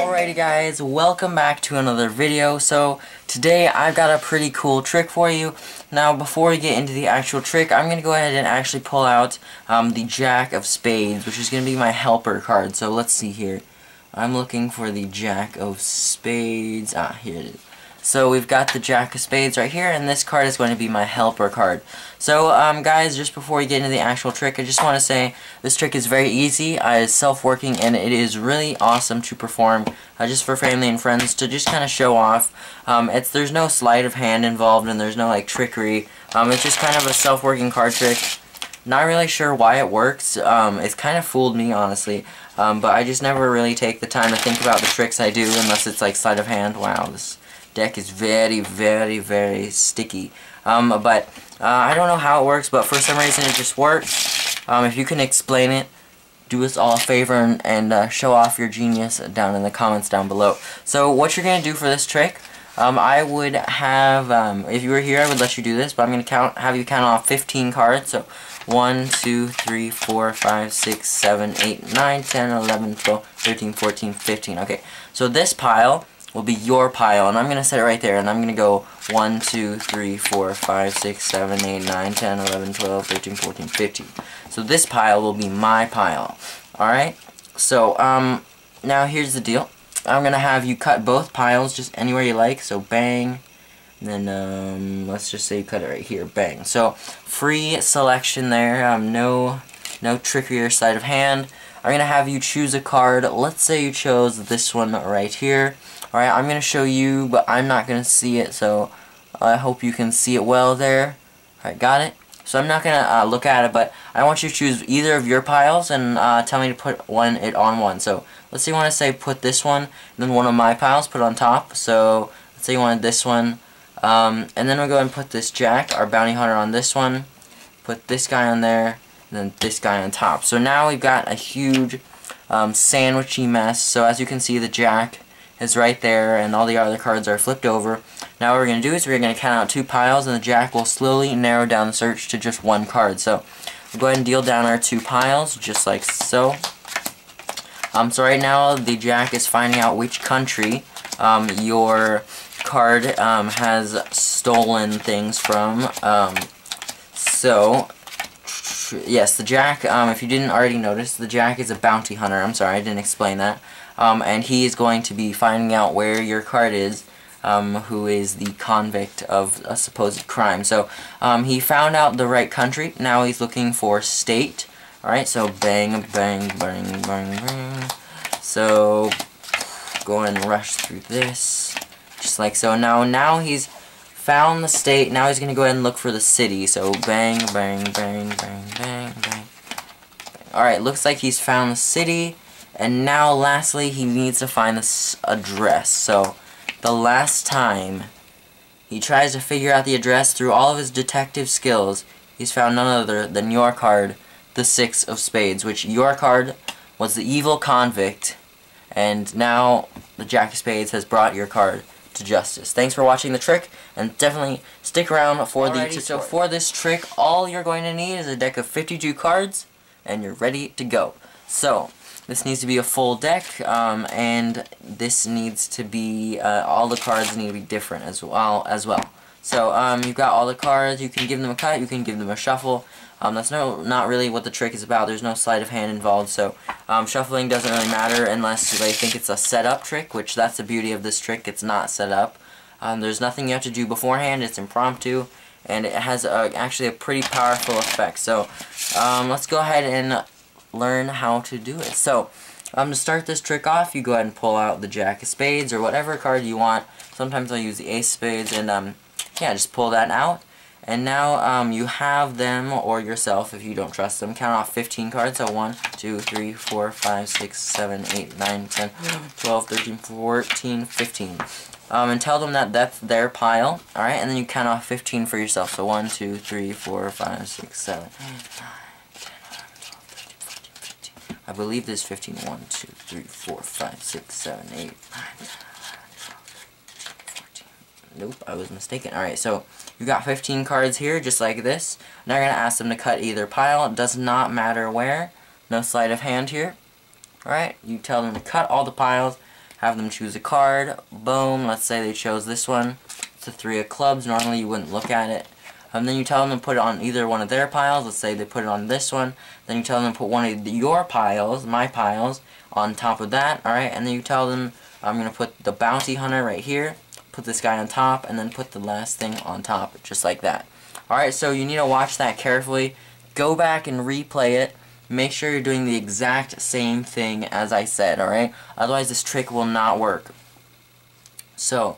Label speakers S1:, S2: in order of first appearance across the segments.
S1: Alrighty guys, welcome back to another video. So today I've got a pretty cool trick for you. Now before we get into the actual trick, I'm going to go ahead and actually pull out the Jack of Spades, which is going to be my helper card. So let's see here. I'm looking for the Jack of Spades. Here it is. So we've got the Jack of Spades right here, and this card is going to be my helper card. So guys, just before we get into the actual trick, I just want to say this trick is very easy, it's self-working, and it is really awesome to perform just for family and friends to just kind of show off. There's no sleight of hand involved, and there's no like trickery. It's just kind of a self-working card trick. Not really sure why it works. It's kind of fooled me, honestly. But I just never really take the time to think about the tricks I do unless it's like sleight of hand. Wow, this deck is very, very, very sticky. I don't know how it works, but for some reason it just works. If you can explain it, do us all a favor and show off your genius down in the comments down below. So what you're going to do for this trick, I would have, if you were here I would let you do this, but I'm going to have you count off 15 cards. So 1, 2, 3, 4, 5, 6, 7, 8, 9, 10, 11, 12, 13, 14, 15. Okay, so this pile will be your pile, and I'm going to set it right there, and I'm going to go 1, 2, 3, 4, 5, 6, 7, 8, 9, 10, 11, 12, 13, 14, 15. So this pile will be my pile. Alright? So, now here's the deal. I'm going to have you cut both piles just anywhere you like, so bang, and then, let's just say you cut it right here, bang. So, free selection there, no trickery or sleight of hand. I'm going to have you choose a card. Let's say you chose this one right here. Alright, I'm going to show you, but I'm not going to see it, so I hope you can see it well there. Alright, got it? So I'm not going to look at it, but I want you to choose either of your piles and tell me to put it on one. So let's say you want to say put this one, and then one of my piles, put it on top. So let's say you wanted this one, and then we'll go and put this Jack, our bounty hunter, on this one, put this guy on there, and then this guy on top. So now we've got a huge sandwichy mess. So as you can see, the Jack is right there, and all the other cards are flipped over. Now what we're going to do is we're going to count out 2 piles, and the Jack will slowly narrow down the search to just 1 card. So we'll go ahead and deal down our 2 piles, just like so. So right now the Jack is finding out which country your card has stolen things from. Yes, the Jack, if you didn't already notice, the Jack is a bounty hunter. I'm sorry, I didn't explain that. And he is going to be finding out where your card is, who is the convict of a supposed crime. So, he found out the right country. Now he's looking for state. Alright, so bang, bang, bang, bang, bang. So, go ahead and rush through this, just like so. Now he's found the state. Now he's going to go ahead and look for the city. So, bang, bang, bang, bang, bang, bang. Alright, looks like he's found the city. And now, lastly, he needs to find this address. So, the last time he tries to figure out the address through all of his detective skills, he's found none other than your card, the 6 of Spades, which your card was the evil convict, and now the Jack of Spades has brought your card to justice. Thanks for watching the trick, and definitely stick around for the tutorial. So for this trick, all you're going to need is a deck of 52 cards, and you're ready to go. So, this needs to be a full deck, and this needs to be, all the cards need to be different as well. So, you've got all the cards, you can give them a cut, you can give them a shuffle. That's not really what the trick is about. There's no sleight of hand involved, so shuffling doesn't really matter unless they think it's a setup trick, which that's the beauty of this trick, it's not set up. There's nothing you have to do beforehand, it's impromptu, and it has actually a pretty powerful effect. So, let's go ahead and learn how to do it. So, to start this trick off, you go ahead and pull out the Jack of Spades or whatever card you want. Sometimes I'll use the Ace of Spades, and yeah, just pull that out. And now you have them, or yourself if you don't trust them, count off 15 cards. So 1, 2, 3, 4, 5, 6, 7, 8, 9, 10, 12, 13, 14, 15. And tell them that that's their pile. Alright, and then you count off 15 for yourself. So 1, 2, 3, 4, 5, 6, 7, 8, 9. I believe there's 15. 1, 2, 3, 4, 5, 6, 7, 8, 9, 10, 11, 12, 13, 14. Nope, I was mistaken. Alright, so you got 15 cards here, just like this. Now you're going to ask them to cut either pile. It does not matter where. No sleight of hand here. Alright, you tell them to cut all the piles. have them choose a card. Boom, let's say they chose this one. It's a 3 of clubs. Normally you wouldn't look at it. Then you tell them to put it on either one of their piles. Let's say they put it on this one. Then you tell them to put one of your piles, my piles, on top of that. Alright, and then you tell them, I'm going to put the bounty hunter right here, put this guy on top, and then put the last thing on top, just like that. Alright, so you need to watch that carefully. Go back and replay it. Make sure you're doing the exact same thing as I said, alright? Otherwise this trick will not work. So,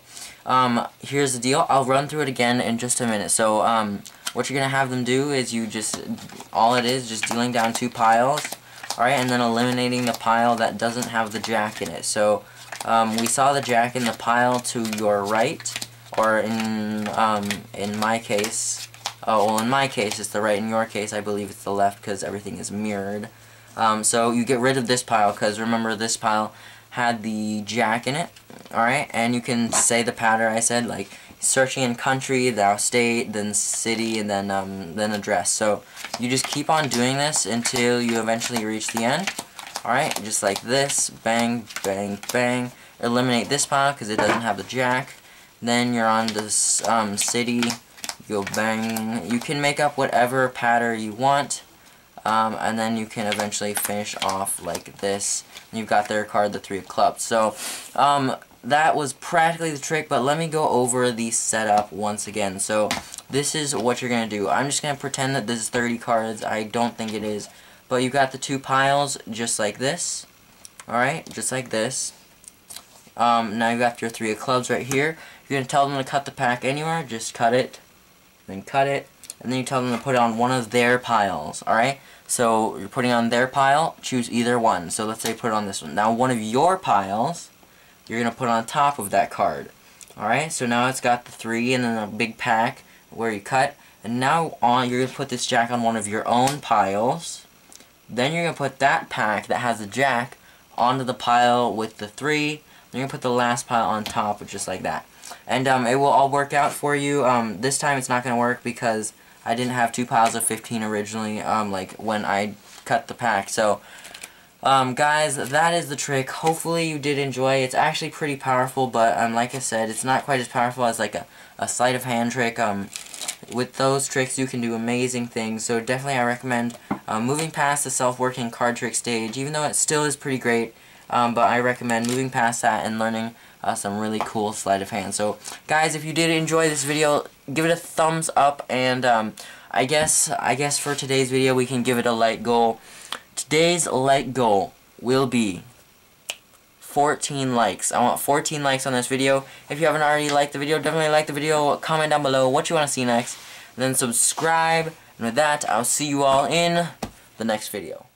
S1: here's the deal. I'll run through it again in just a minute. So, what you're going to have them do is all it is just dealing down 2 piles, alright, and then eliminating the pile that doesn't have the jack in it. So, we saw the jack in the pile to your right, or in my case, well, in my case it's the right, in your case I believe it's the left because everything is mirrored. So, you get rid of this pile because remember this pile had the jack in it, alright, and you can say the pattern I said, like searching in country, thou state, then city, and then address. So you just keep on doing this until you eventually reach the end, alright, just like this, bang, bang, bang, eliminate this pile because it doesn't have the jack, then you're on this city, you'll bang, you can make up whatever pattern you want, and then you can eventually finish off like this. You've got their card, the 3 of clubs. So, that was practically the trick, but let me go over the setup once again. So, this is what you're going to do. I'm just going to pretend that this is 30 cards. I don't think it is. But you've got the 2 piles, just like this. Alright, just like this. Now you've got your 3 of clubs right here. You're going to tell them to cut the pack anywhere. Just cut it, then cut it, and then you tell them to put it on one of their piles. Alright? So, you're putting on their pile, choose either one. So, let's say put it on this one. Now, one of your piles, you're going to put on top of that card. Alright, so now it's got the 3 and then a big pack where you cut. And now, you're going to put this jack on one of your own piles. Then you're going to put that pack that has the jack onto the pile with the 3. Then you're going to put the last pile on top, just like that. And it will all work out for you. This time it's not going to work because I didn't have 2 piles of 15 originally, like when I cut the pack. So, guys, that is the trick. Hopefully you did enjoy. It's actually pretty powerful, but like I said, it's not quite as powerful as like a sleight of hand trick. With those tricks, you can do amazing things. So definitely, I recommend moving past the self-working card trick stage, even though it still is pretty great. But I recommend moving past that and learning some really cool sleight of hand. So, guys, if you did enjoy this video, give it a thumbs up, and I guess for today's video we can give it a like goal. Today's like goal will be 14 likes. I want 14 likes on this video. If you haven't already liked the video, definitely like the video. Comment down below what you want to see next, and then subscribe. And with that, I'll see you all in the next video.